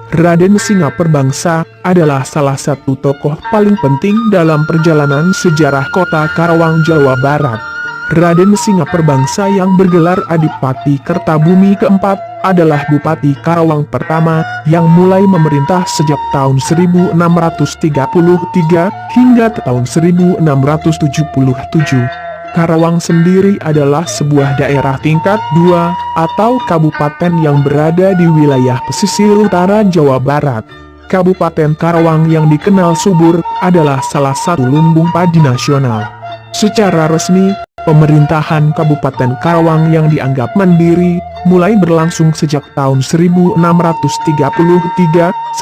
Raden Singaperbangsa adalah salah satu tokoh paling penting dalam perjalanan sejarah kota Karawang, Jawa Barat. Raden Singaperbangsa yang bergelar Adipati Kertabumi keempat adalah Bupati Karawang pertama yang mulai memerintah sejak tahun 1633 hingga tahun 1677. Karawang sendiri adalah sebuah daerah tingkat 2 atau kabupaten yang berada di wilayah pesisir utara Jawa Barat. Kabupaten Karawang yang dikenal subur adalah salah satu lumbung padi nasional. Secara resmi, pemerintahan Kabupaten Karawang yang dianggap mandiri mulai berlangsung sejak tahun 1633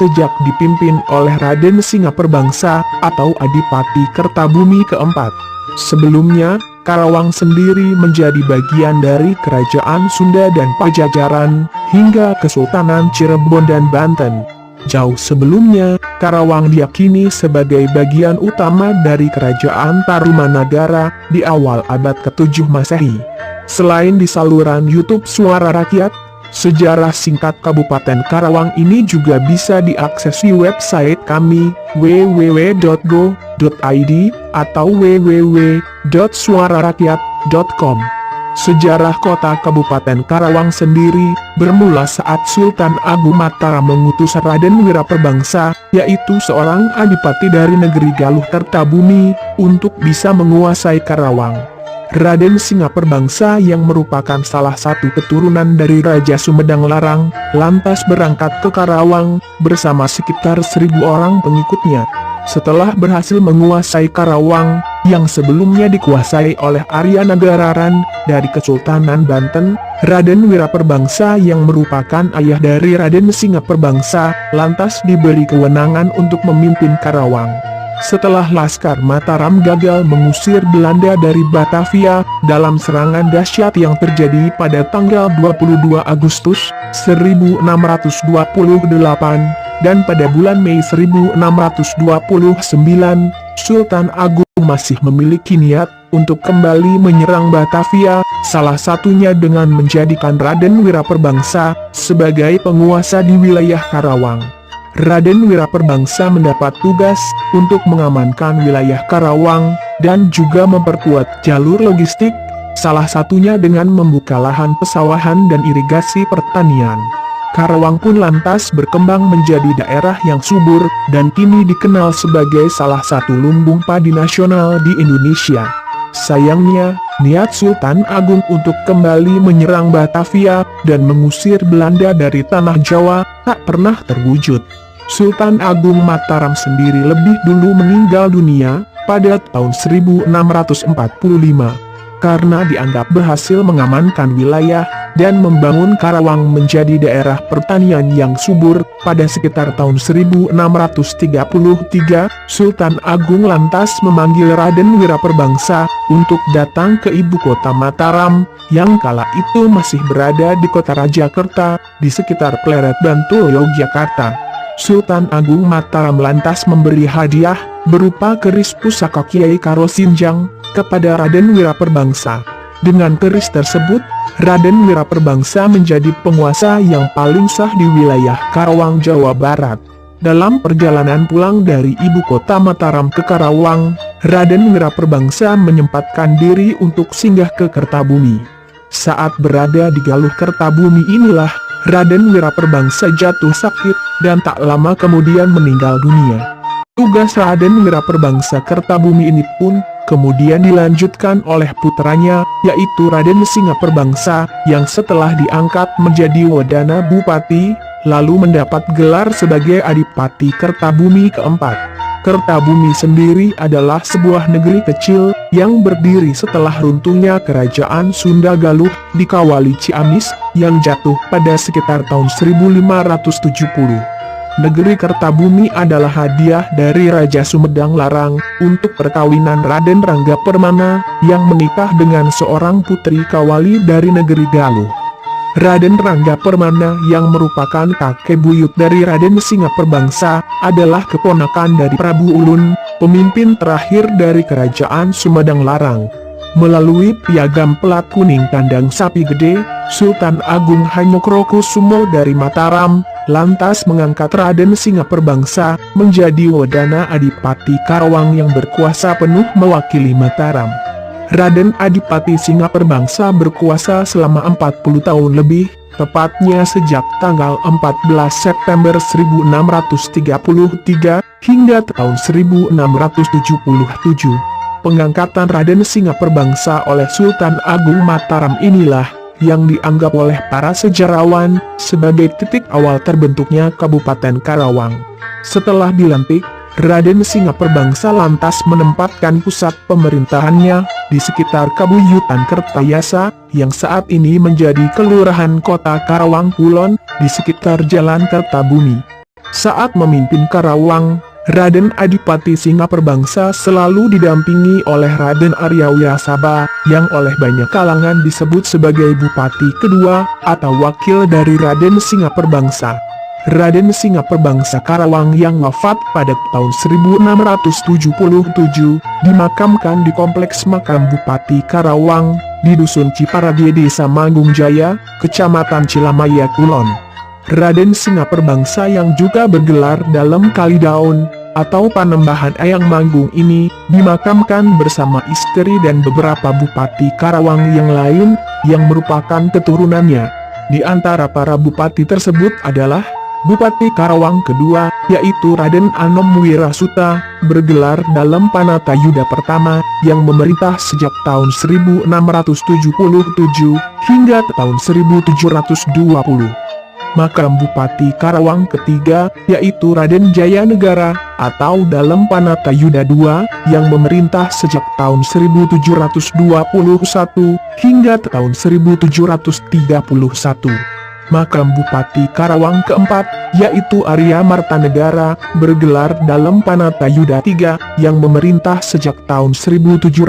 sejak dipimpin oleh Raden Singaperbangsa atau Adipati Kertabumi keempat. Sebelumnya, Karawang sendiri menjadi bagian dari Kerajaan Sunda dan Pajajaran hingga Kesultanan Cirebon dan Banten. Jauh sebelumnya, Karawang diyakini sebagai bagian utama dari Kerajaan Tarumanagara di awal abad ke-7 Masehi. Selain di saluran YouTube Suara Rakyat, sejarah singkat Kabupaten Karawang ini juga bisa diakses di website kami www.go.id atau www.suararakyat.com. Sejarah kota Kabupaten Karawang sendiri bermula saat Sultan Agung Mataram mengutus Raden Wiraperbangsa, yaitu seorang adipati dari negeri Galuh Kertabumi, untuk bisa menguasai Karawang. Raden Singaperbangsa yang merupakan salah satu keturunan dari Raja Sumedang Larang, lantas berangkat ke Karawang bersama sekitar 1.000 orang pengikutnya. Setelah berhasil menguasai Karawang, yang sebelumnya dikuasai oleh Arya Nagararan dari Kesultanan Banten, Raden Wiraperbangsa yang merupakan ayah dari Raden Singaperbangsa, lantas diberi kewenangan untuk memimpin Karawang. Setelah Laskar Mataram gagal mengusir Belanda dari Batavia dalam serangan dahsyat yang terjadi pada tanggal 22 Agustus 1628, dan pada bulan Mei 1629, Sultan Agung masih memiliki niat untuk kembali menyerang Batavia, salah satunya dengan menjadikan Raden Wiraperbangsa sebagai penguasa di wilayah Karawang. Raden Wiraperbangsa mendapat tugas untuk mengamankan wilayah Karawang dan juga memperkuat jalur logistik, salah satunya dengan membuka lahan pesawahan dan irigasi pertanian. Karawang pun lantas berkembang menjadi daerah yang subur dan kini dikenal sebagai salah satu lumbung padi nasional di Indonesia. Sayangnya, niat Sultan Agung untuk kembali menyerang Batavia dan mengusir Belanda dari tanah Jawa tak pernah terwujud. Sultan Agung Mataram sendiri lebih dulu meninggal dunia pada tahun 1645 karena dianggap berhasil mengamankan wilayah dan membangun Karawang menjadi daerah pertanian yang subur. Pada sekitar tahun 1633, Sultan Agung lantas memanggil Raden Wiraperbangsa untuk datang ke ibu kota Mataram, yang kala itu masih berada di kota Rajakerta, di sekitar Pleret Bantul, Yogyakarta. Sultan Agung Mataram lantas memberi hadiah berupa keris pusaka Kiai Karo Sinjang kepada Raden Wiraperbangsa. Dengan keris tersebut, Raden Wiraperbangsa menjadi penguasa yang paling sah di wilayah Karawang, Jawa Barat. Dalam perjalanan pulang dari ibu kota Mataram ke Karawang, Raden Wiraperbangsa menyempatkan diri untuk singgah ke Kertabumi. Saat berada di Galuh Kertabumi inilah, Raden Wiraperbangsa jatuh sakit dan tak lama kemudian meninggal dunia. Tugas Raden Wiraperbangsa Kertabumi ini pun kemudian dilanjutkan oleh putranya, yaitu Raden Singaperbangsa, yang setelah diangkat menjadi Wadana Bupati, lalu mendapat gelar sebagai Adipati Kertabumi keempat. Kertabumi sendiri adalah sebuah negeri kecil yang berdiri setelah runtuhnya Kerajaan Sunda Galuh di Kawali Ciamis yang jatuh pada sekitar tahun 1570. Negeri Kertabumi adalah hadiah dari Raja Sumedang Larang untuk perkawinan Raden Rangga Permana yang menikah dengan seorang putri Kawali dari negeri Galuh. Raden Rangga Permana yang merupakan kakek buyut dari Raden Singaperbangsa adalah keponakan dari Prabu Ulun, pemimpin terakhir dari Kerajaan Sumedang Larang. Melalui piagam pelat kuning kandang sapi gede, Sultan Agung Hanyokrokusumo dari Mataram lantas mengangkat Raden Singaperbangsa menjadi Wedana Adipati Karawang yang berkuasa penuh mewakili Mataram. Raden Adipati Singaperbangsa berkuasa selama 40 tahun lebih, tepatnya sejak tanggal 14 September 1633 hingga tahun 1677. Pengangkatan Raden Singaperbangsa oleh Sultan Agung Mataram inilah yang dianggap oleh para sejarawan sebagai titik awal terbentuknya Kabupaten Karawang. Setelah dilantik, Raden Singaperbangsa lantas menempatkan pusat pemerintahannya di sekitar Kabuyutan Kertayasa yang saat ini menjadi Kelurahan Kota Karawang Kulon di sekitar Jalan Kertabumi. Saat memimpin Karawang, Raden Adipati Singaperbangsa selalu didampingi oleh Raden Arya Wirasaba yang oleh banyak kalangan disebut sebagai Bupati kedua atau wakil dari Raden Singaperbangsa. Raden Singaperbangsa Karawang yang wafat pada tahun 1677 dimakamkan di Kompleks Makam Bupati Karawang di Dusun Ciparadie, Desa Manggung Jaya, Kecamatan Cilamaya, Kulon. Raden Singaperbangsa yang juga bergelar dalam Kalidaun atau Panembahan Eyang Manggung ini dimakamkan bersama istri dan beberapa Bupati Karawang yang lain yang merupakan keturunannya. Di antara para bupati tersebut adalah Bupati Karawang kedua, yaitu Raden Anom Wirasuta, bergelar dalam Panatayuda pertama, yang memerintah sejak tahun 1677 hingga tahun 1720. Makam Bupati Karawang ketiga, yaitu Raden Jayanegara, atau dalam Panatayuda II, yang memerintah sejak tahun 1721 hingga tahun 1731. Makam Bupati Karawang keempat, yaitu Arya Martanegara, bergelar dalam Panatayuda III, yang memerintah sejak tahun 1731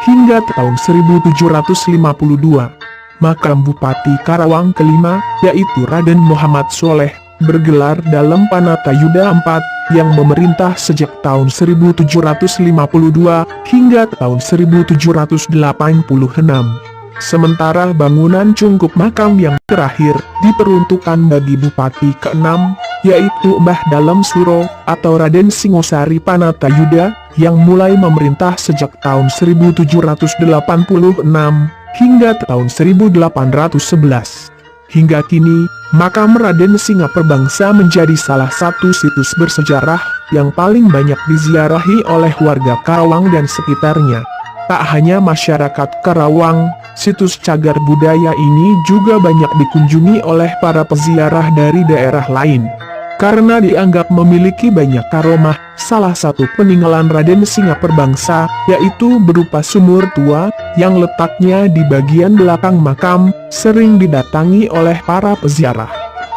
hingga tahun 1752. Makam Bupati Karawang kelima, yaitu Raden Muhammad Soleh, bergelar dalam Panatayuda IV, yang memerintah sejak tahun 1752 hingga tahun 1786. Sementara bangunan cungkup makam yang terakhir diperuntukkan bagi Bupati ke-6, yaitu Mbah Dalem Suro atau Raden Singosari Panatayuda, yang mulai memerintah sejak tahun 1786 hingga tahun 1811. Hingga kini, makam Raden Singaperbangsa menjadi salah satu situs bersejarah yang paling banyak diziarahi oleh warga Karawang dan sekitarnya. Tak hanya masyarakat Karawang, situs cagar budaya ini juga banyak dikunjungi oleh para peziarah dari daerah lain. Karena dianggap memiliki banyak karomah, salah satu peninggalan Raden Singaperbangsa, yaitu berupa sumur tua, yang letaknya di bagian belakang makam, sering didatangi oleh para peziarah.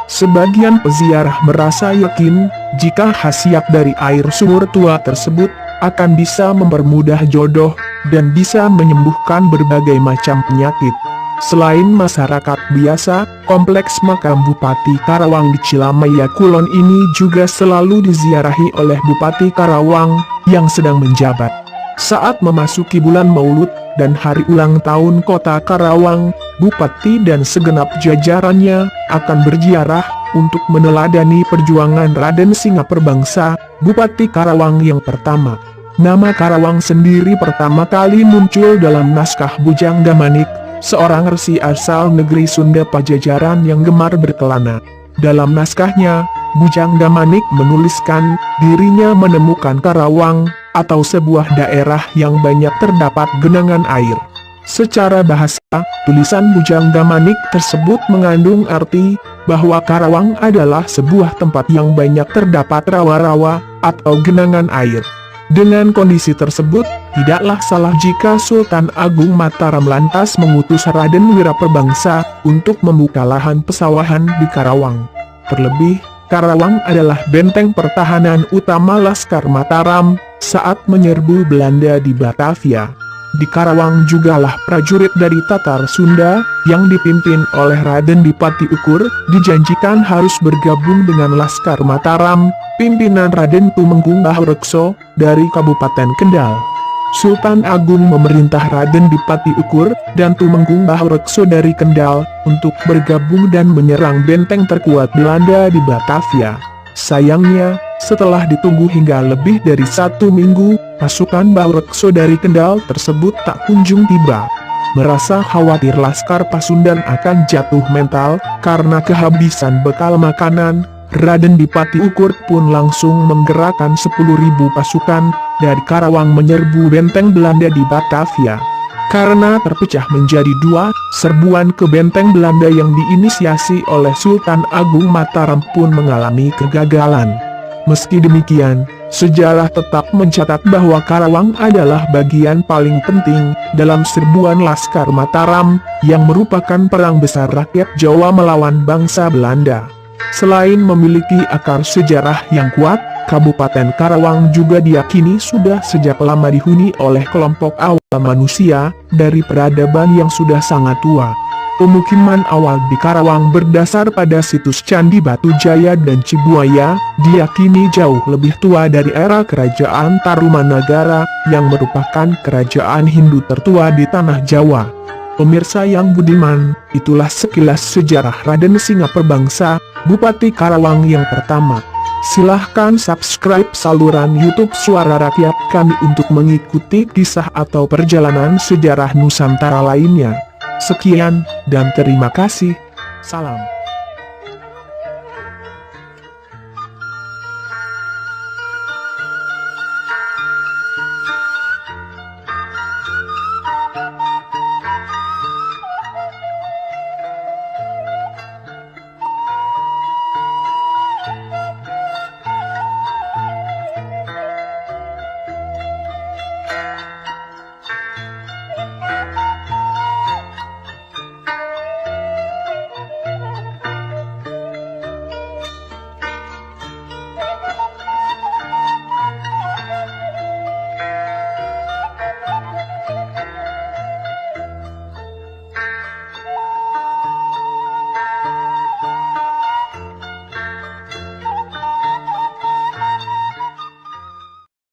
Sebagian peziarah merasa yakin, jika khasiat dari air sumur tua tersebut akan bisa mempermudah jodoh, dan bisa menyembuhkan berbagai macam penyakit. Selain masyarakat biasa, kompleks makam Bupati Karawang di Cilamaya Kulon ini juga selalu diziarahi oleh Bupati Karawang yang sedang menjabat. Saat memasuki bulan Maulud dan hari ulang tahun kota Karawang, Bupati dan segenap jajarannya akan berziarah untuk meneladani perjuangan Raden Singaperbangsa, Bupati Karawang yang pertama. Nama Karawang sendiri pertama kali muncul dalam naskah Bujang Damanik, seorang resi asal negeri Sunda Pajajaran yang gemar berkelana. Dalam naskahnya, Bujang Damanik menuliskan dirinya menemukan Karawang, atau sebuah daerah yang banyak terdapat genangan air. Secara bahasa, tulisan Bujang Damanik tersebut mengandung arti bahwa Karawang adalah sebuah tempat yang banyak terdapat rawa-rawa atau genangan air. Dengan kondisi tersebut, tidaklah salah jika Sultan Agung Mataram lantas mengutus Raden Wiraperbangsa untuk membuka lahan pesawahan di Karawang. Terlebih, Karawang adalah benteng pertahanan utama Laskar Mataram saat menyerbu Belanda di Batavia. Di Karawang jugalah prajurit dari Tatar Sunda yang dipimpin oleh Raden Dipati Ukur dijanjikan harus bergabung dengan Laskar Mataram, pimpinan Raden Tumenggung Bahrekso dari Kabupaten Kendal. Sultan Agung memerintah Raden Dipati Ukur dan Tumenggung Bahrekso dari Kendal untuk bergabung dan menyerang benteng terkuat Belanda di Batavia. Sayangnya, setelah ditunggu hingga lebih dari 1 minggu, pasukan Bahrekso dari Kendal tersebut tak kunjung tiba. Merasa khawatir Laskar Pasundan akan jatuh mental karena kehabisan bekal makanan, Raden Dipati Ukur pun langsung menggerakkan 10.000 pasukan dari Karawang menyerbu benteng Belanda di Batavia. Karena terpecah menjadi 2, serbuan ke benteng Belanda yang diinisiasi oleh Sultan Agung Mataram pun mengalami kegagalan. Meski demikian, sejarah tetap mencatat bahwa Karawang adalah bagian paling penting dalam serbuan Laskar Mataram, yang merupakan perang besar rakyat Jawa melawan bangsa Belanda. Selain memiliki akar sejarah yang kuat, Kabupaten Karawang juga diyakini sudah sejak lama dihuni oleh kelompok awam manusia dari peradaban yang sudah sangat tua. Pemukiman awal di Karawang berdasar pada situs Candi Batu Jaya dan Cibuaya, diyakini jauh lebih tua dari era Kerajaan Tarumanagara, yang merupakan kerajaan Hindu tertua di tanah Jawa. Pemirsa yang budiman, itulah sekilas sejarah Raden Singaperbangsa, Bupati Karawang yang pertama. Silahkan subscribe saluran YouTube Suara Rakyat kami untuk mengikuti kisah atau perjalanan sejarah Nusantara lainnya. Sekian, dan terima kasih. Salam.